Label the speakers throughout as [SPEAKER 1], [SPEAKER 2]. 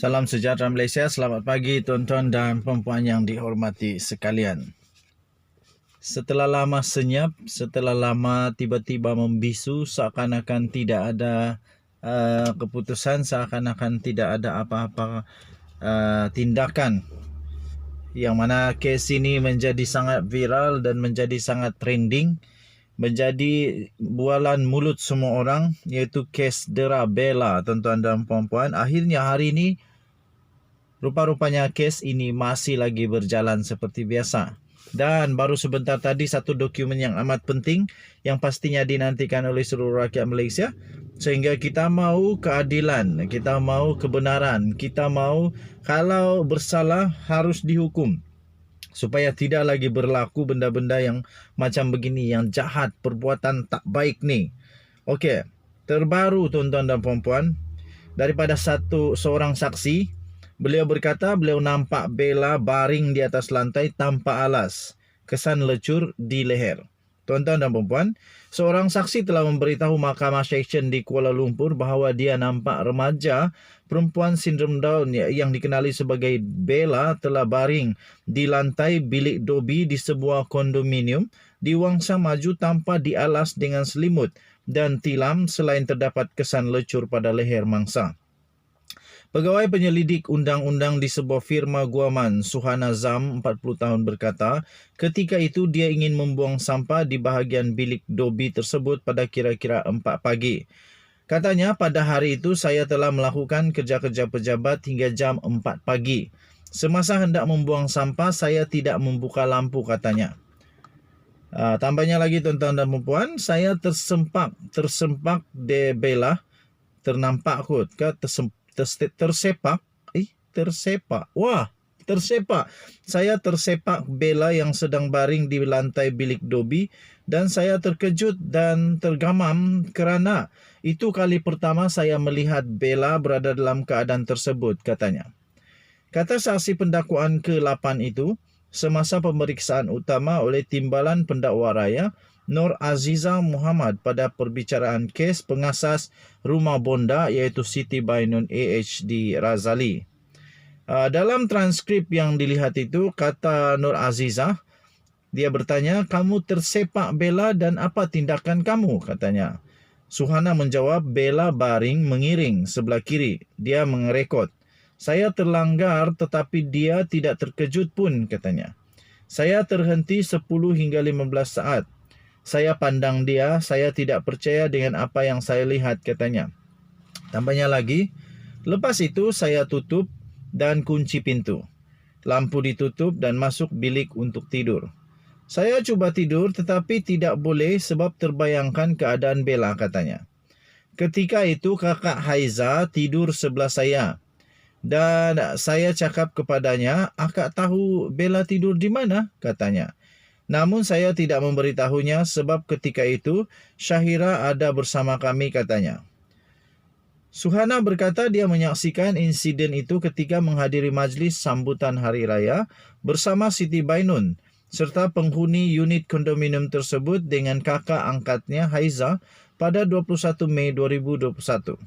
[SPEAKER 1] Salam sejahtera Malaysia, selamat pagi tuan-tuan dan puan-puan yang dihormati sekalian. Setelah lama senyap, setelah lama tiba-tiba membisu, seakan-akan tidak ada keputusan, seakan-akan tidak ada apa-apa tindakan. Yang mana kes ini menjadi sangat viral dan menjadi sangat trending, menjadi bualan mulut semua orang, iaitu kes Dera Bella, tuan-tuan dan puan-puan. Akhirnya hari ini rupa-rupanya kes ini masih lagi berjalan seperti biasa. Dan baru sebentar tadi satu dokumen yang amat penting yang pastinya dinantikan oleh seluruh rakyat Malaysia. Sehingga kita mahu keadilan, kita mahu kebenaran, kita mahu kalau bersalah harus dihukum. Supaya tidak lagi berlaku benda-benda yang macam begini, yang jahat, perbuatan tak baik ni. Okey, terbaru tuan-tuan dan puan-puan, daripada seorang saksi, beliau berkata beliau nampak Bella baring di atas lantai tanpa alas, kesan lecur di leher. Tuan-tuan dan puan-puan, seorang saksi telah memberitahu Mahkamah Seksyen di Kuala Lumpur bahawa dia nampak remaja perempuan sindrom Down yang dikenali sebagai Bella telah baring di lantai bilik dobi di sebuah kondominium di Wangsa Maju tanpa dialas dengan selimut dan tilam selain terdapat kesan lecur pada leher mangsa. Pegawai penyelidik undang-undang di sebuah firma guaman, Suhana Zam, 40 tahun berkata, ketika itu dia ingin membuang sampah di bahagian bilik dobi tersebut pada kira-kira 4 pagi. Katanya, pada hari itu saya telah melakukan kerja-kerja pejabat hingga jam 4 pagi. Semasa hendak membuang sampah, saya tidak membuka lampu, katanya. Tambahnya lagi tuan-tuan dan puan, saya tersempak de Bella, ternampak kot, tersepak. Saya tersepak Bella yang sedang baring di lantai bilik dobi dan saya terkejut dan tergamam kerana itu kali pertama saya melihat Bella berada dalam keadaan tersebut, katanya. Kata saksi pendakwaan ke-8 itu, semasa pemeriksaan utama oleh Timbalan Pendakwa Raya, Nur Aziza Muhammad pada perbicaraan kes pengasas rumah bonda iaitu Siti Bainun AHD Razali. Dalam transkrip yang dilihat itu, kata Nur Aziza, dia bertanya, kamu tersepak Bella dan apa tindakan kamu, katanya. Suhana menjawab, Bella baring mengiring sebelah kiri. Dia mengerekod. Saya terlanggar tetapi dia tidak terkejut pun, katanya. Saya terhenti 10 hingga 15 saat. Saya pandang dia, saya tidak percaya dengan apa yang saya lihat, katanya. Tambahnya lagi, lepas itu saya tutup dan kunci pintu. Lampu ditutup dan masuk bilik untuk tidur. Saya cuba tidur tetapi tidak boleh sebab terbayangkan keadaan Bella, katanya. Ketika itu kakak Haiza tidur sebelah saya. Dan saya cakap kepadanya, akak tahu Bella tidur di mana, katanya. Namun saya tidak memberitahunya sebab ketika itu Syahira ada bersama kami, katanya. Suhana berkata dia menyaksikan insiden itu ketika menghadiri majlis sambutan Hari Raya bersama Siti Bainun serta penghuni unit kondominium tersebut dengan kakak angkatnya Haiza pada 21 Mei 2021.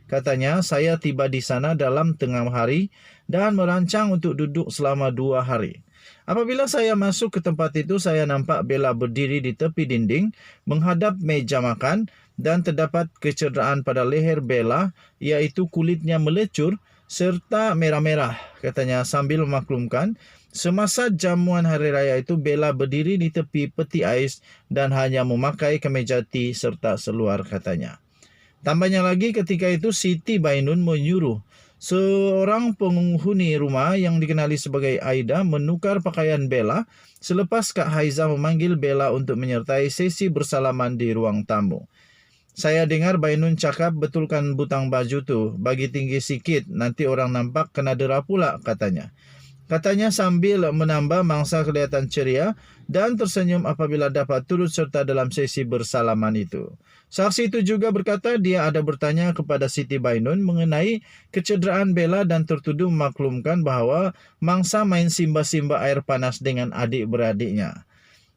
[SPEAKER 1] Katanya, saya tiba di sana dalam tengah hari dan merancang untuk duduk selama 2 hari. Apabila saya masuk ke tempat itu, saya nampak Bella berdiri di tepi dinding menghadap meja makan dan terdapat kecederaan pada leher Bella, iaitu kulitnya melecur serta merah-merah, katanya sambil memaklumkan semasa jamuan hari raya itu Bella berdiri di tepi peti ais dan hanya memakai kemeja T serta seluar, katanya. Tambahnya lagi, ketika itu Siti Bainun menyuruh seorang penghuni rumah yang dikenali sebagai Aida menukar pakaian Bella selepas Kak Haiza memanggil Bella untuk menyertai sesi bersalaman di ruang tamu. Saya dengar Bainun cakap, betulkan butang baju tu, bagi tinggi sikit, nanti orang nampak kena dera pula, katanya. Katanya sambil menambah mangsa kelihatan ceria dan tersenyum apabila dapat turut serta dalam sesi bersalaman itu. Saksi itu juga berkata dia ada bertanya kepada Siti Bainun mengenai kecederaan Bella dan tertuduh memaklumkan bahawa mangsa main simba-simba air panas dengan adik-beradiknya.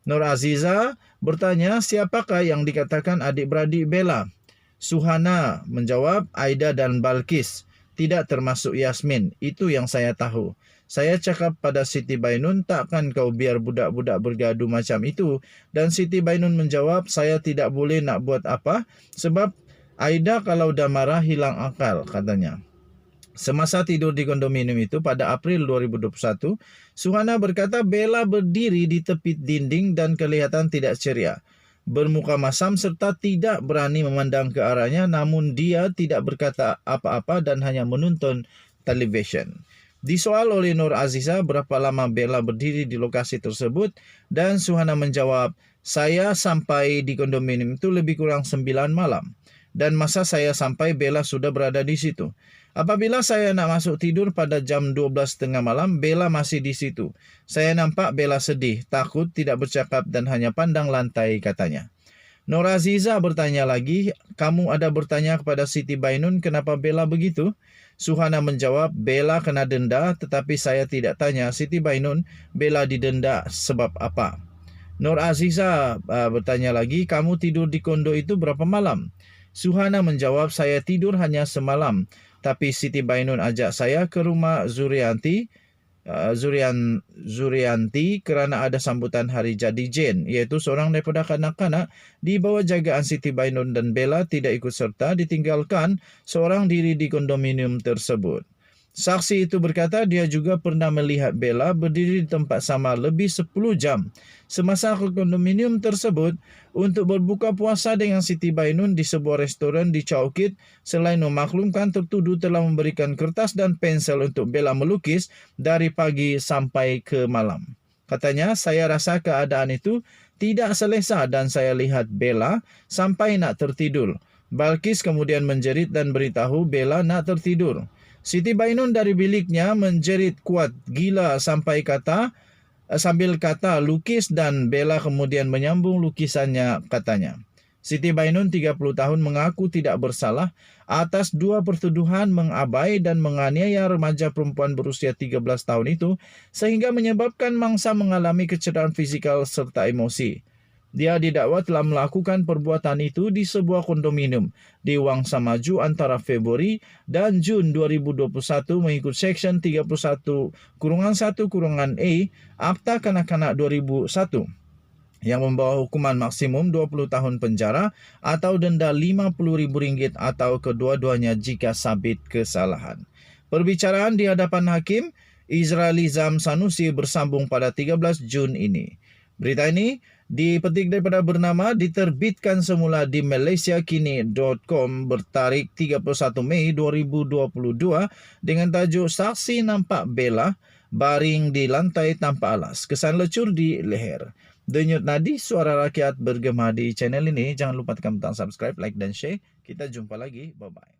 [SPEAKER 1] Nur Aziza bertanya siapakah yang dikatakan adik-beradik Bella. Suhana menjawab Aida dan Balkis. tidak termasuk Yasmin. Itu yang saya tahu. Saya cakap pada Siti Bainun, takkan kau biar budak-budak bergaduh macam itu? Dan Siti Bainun menjawab, saya tidak boleh nak buat apa sebab Aida kalau dah marah hilang akal, katanya. Semasa tidur di kondominium itu pada April 2021, Suhana berkata Bella berdiri di tepi dinding dan kelihatan tidak ceria, bermuka masam serta tidak berani memandang ke arahnya, namun dia tidak berkata apa-apa dan hanya menonton televisyen. Disoal oleh Nur Aziza berapa lama Bella berdiri di lokasi tersebut dan Suhana menjawab, saya sampai di kondominium itu lebih kurang 9 malam dan masa saya sampai Bella sudah berada di situ. Apabila saya nak masuk tidur pada jam 12.30 malam, Bella masih di situ. Saya nampak Bella sedih, takut, tidak bercakap dan hanya pandang lantai, katanya. Nur Aziza bertanya lagi, kamu ada bertanya kepada Siti Bainun kenapa Bella begitu? Suhana menjawab, Bella kena denda tetapi saya tidak tanya Siti Bainun Bella didenda sebab apa. Nur Aziza bertanya lagi, kamu tidur di kondo itu berapa malam? Suhana menjawab, saya tidur hanya semalam. Tapi Siti Bainun ajak saya ke rumah Zurianti kerana ada sambutan hari jadi Jane, iaitu seorang daripada kanak-kanak di bawah jagaan Siti Bainun dan Bella tidak ikut serta ditinggalkan seorang diri di kondominium tersebut. Saksi itu berkata dia juga pernah melihat Bella berdiri di tempat sama lebih 10 jam semasa ke kondominium tersebut untuk berbuka puasa dengan Siti Bainun di sebuah restoran di Chowkit, selain memaklumkan tertuduh telah memberikan kertas dan pensel untuk Bella melukis dari pagi sampai ke malam. Katanya, saya rasa keadaan itu tidak selesa dan saya lihat Bella sampai nak tertidur. Balkis kemudian menjerit dan beritahu Bella nak tertidur. Siti Bainun dari biliknya menjerit kuat gila sambil kata lukis dan Bella kemudian menyambung lukisannya, katanya. Siti Bainun 30 tahun mengaku tidak bersalah atas 2 pertuduhan mengabai dan menganiaya remaja perempuan berusia 13 tahun itu sehingga menyebabkan mangsa mengalami kecederaan fizikal serta emosi. Dia didakwa telah melakukan perbuatan itu di sebuah kondominium di Wangsa Maju antara Februari dan Jun 2021 mengikut Seksyen 31-1-A Akta Kanak-Kanak 2001 yang membawa hukuman maksimum 20 tahun penjara atau denda RM50.000 atau kedua-duanya jika sabit kesalahan. Perbicaraan di hadapan hakim Israeli Zam Sanusi bersambung pada 13 Jun ini. Berita ini dipetik daripada bernama diterbitkan semula di malaysiakini.com bertarikh 31 Mei 2022 dengan tajuk Saksi Nampak Bella baring di lantai tanpa alas, kesan lecur di leher. Denyut nadi suara rakyat bergema di channel ini. Jangan lupa tekan butang subscribe, like dan share. Kita jumpa lagi. Bye-bye.